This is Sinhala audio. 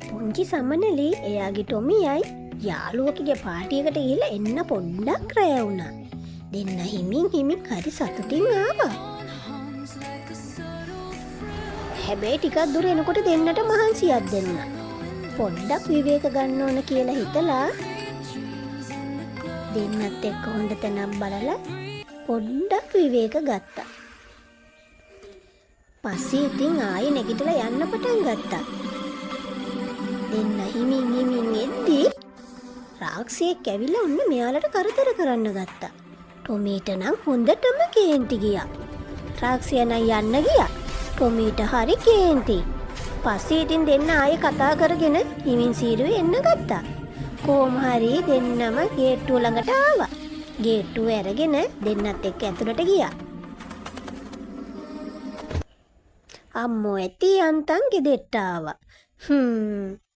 පුංචි සමනලි එයාගේ ටොමියයි යාළුවකගේ පාටියකට ගිහලා එන්න පොඩ්ඩක් රැ වුණා. දෙන්න හිමින් හරි සතුටින් ආවා. හැබැයි ටිකක් දුර එනකොට දෙන්නට මහන්සියක් දෙන්නා. පොඩ්ඩක් විවේක ගන්න ඕන කියලා හිතලා දෙන්නත් එක්ක හොඳ තැනක් බලලා පොඩ්ඩක් විවේක ගත්තා. පස්සේ ඉතින් ආයෙ නැගිටලා යන්න පටන් ගත්තා. දෙන්න හිමින් එද්දී රාක්ෂියෙක් ඇවිල්ලා ඔන්න මෙයාලට කරදර කරන්න ගත්තා. ටොමීට නම් හොඳටම කේන්ති ගියා. රාක්ෂියා නම් යන්න ගියා. ටොමීට හරි කේන්ති. පස්සේ ඉතින් දෙන්න ආයෙ කතා කරගෙන හිමින් සීරුවේ එන්න ගත්තා. කොහොම හරි දෙන්නම ගේට්ටුව ළඟට ආවා. ගේට්ටුව අරගෙන දෙන්නත් එක්ක ඇතුළට ගියා. අම්මෝ ඇති යන්තම් ගෙදෙට්ට ආවා.